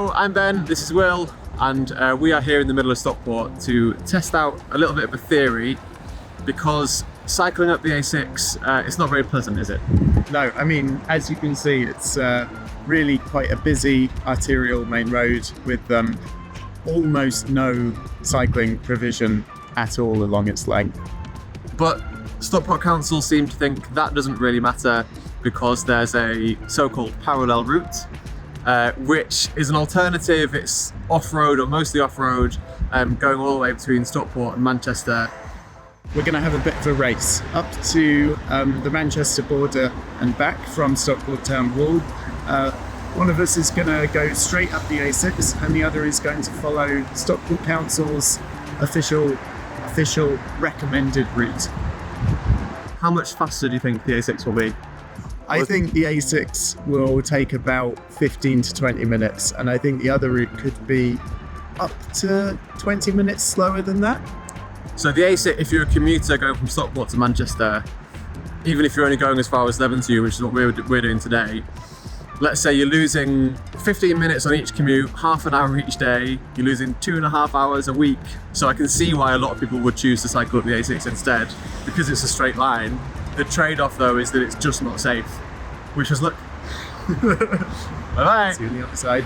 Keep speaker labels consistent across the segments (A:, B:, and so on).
A: Hello, I'm Ben, this is Will, and we are here in the middle of Stockport to test out a little bit of a theory, because cycling up the A6, it's not very pleasant, is it?
B: No, I mean, as you can see, it's really quite a busy arterial main road with almost no cycling provision at all along its length.
A: But Stockport Council seem to think that doesn't really matter because there's a so-called parallel route, which is an alternative. It's off-road, or mostly off-road, going all the way between Stockport and Manchester.
B: We're going to have a bit of a race up to the Manchester border and back from Stockport Town Wall. One of us is going to go straight up the A6 and the other is going to follow Stockport Council's official recommended route.
A: How much faster do you think the A6 will be?
B: I think the A6 will take about 15 to 20 minutes, and I think the other route could be up to 20 minutes slower than that.
A: So the A6, if you're a commuter going from Stockport to Manchester, even if you're only going as far as Levenshulme, which is what we're doing today, let's say you're losing 15 minutes on each commute, half an hour each day, you're losing 2.5 hours a week. So I can see why a lot of people would choose to cycle up the A6 instead, because it's a straight line. The trade-off though is that it's just not safe. Wish us luck. Bye-bye.
B: See you on the other side.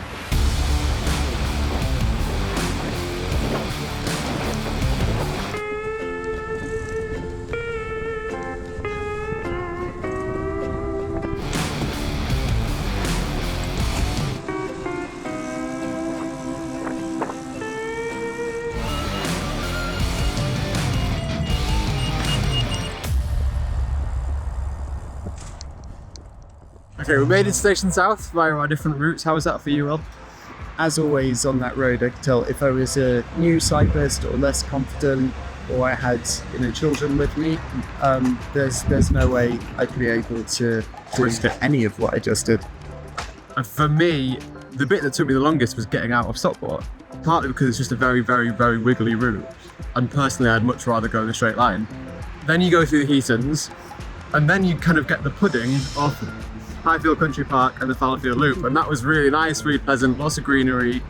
A: Okay, we made it to Station South via our different routes. How was that for you, Will?
B: As always on that road, I could tell if I was a new cyclist or less confident, or I had children with me, there's no way I'd be able to do any of what I just did.
A: And for me, the bit that took me the longest was getting out of Stockport, partly because it's just a very, very, very wiggly route, and personally I'd much rather go in a straight line. Then you go through the Heatons, and then you kind of get the pudding off Highfield Country Park and the Fallowfield Loop, and that was really nice, really pleasant, lots of greenery,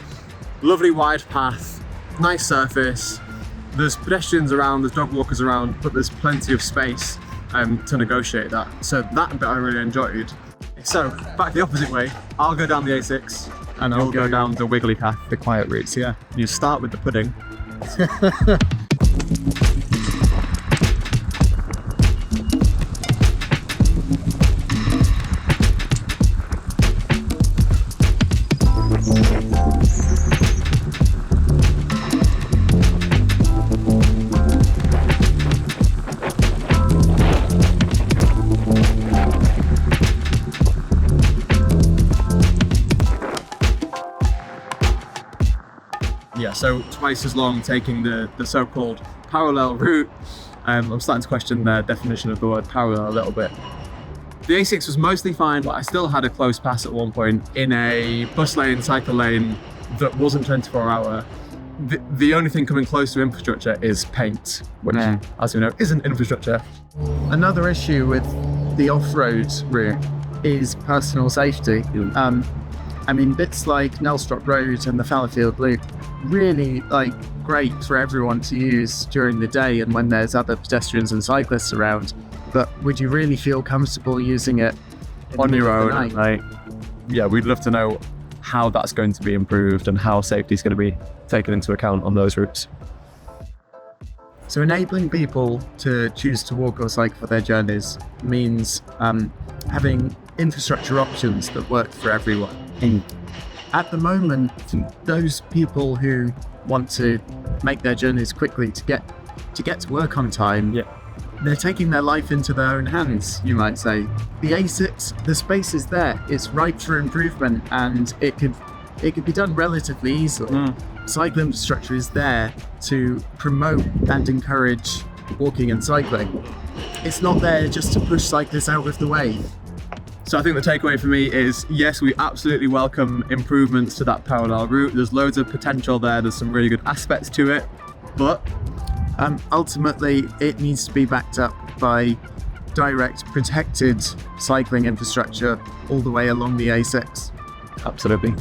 A: lovely wide path, nice surface. There's pedestrians around, there's dog walkers around, but there's plenty of space to negotiate that. So that bit I really enjoyed. So back the opposite way, I'll go down the A6 and I'll go down the wiggly path,
B: The quiet routes, yeah.
A: You start with the pudding. Yeah, so twice as long taking the so-called parallel route. I'm starting to question the definition of the word parallel a little bit. The A6 was mostly fine, but I still had a close pass at one point in a bus lane, cycle lane that wasn't 24-hour. The only thing coming close to infrastructure is paint, which, as we know, isn't infrastructure.
B: Another issue with the off-road route is personal safety. I mean, bits like Nelstrop Road and the Fallowfield Loop, really great for everyone to use during the day and when there's other pedestrians and cyclists around. But would you really feel comfortable using it
A: on your own? Yeah, we'd love to know how that's going to be improved and how safety is going to be taken into account on those routes.
B: So enabling people to choose to walk or cycle for their journeys means having infrastructure options that work for everyone. At the moment, those people who want to make their journeys quickly to get to work on time, they're taking their life into their own hands, you might say. The A6, the space is there, it's ripe for improvement, and it could be done relatively easily. Cycle infrastructure is there to promote and encourage walking and cycling. It's not there just to push cyclists out of the way.
A: So I think the takeaway for me is, yes, we absolutely welcome improvements to that parallel route. There's loads of potential there. There's some really good aspects to it, but
B: ultimately it needs to be backed up by direct protected cycling infrastructure all the way along the A6.
A: Absolutely.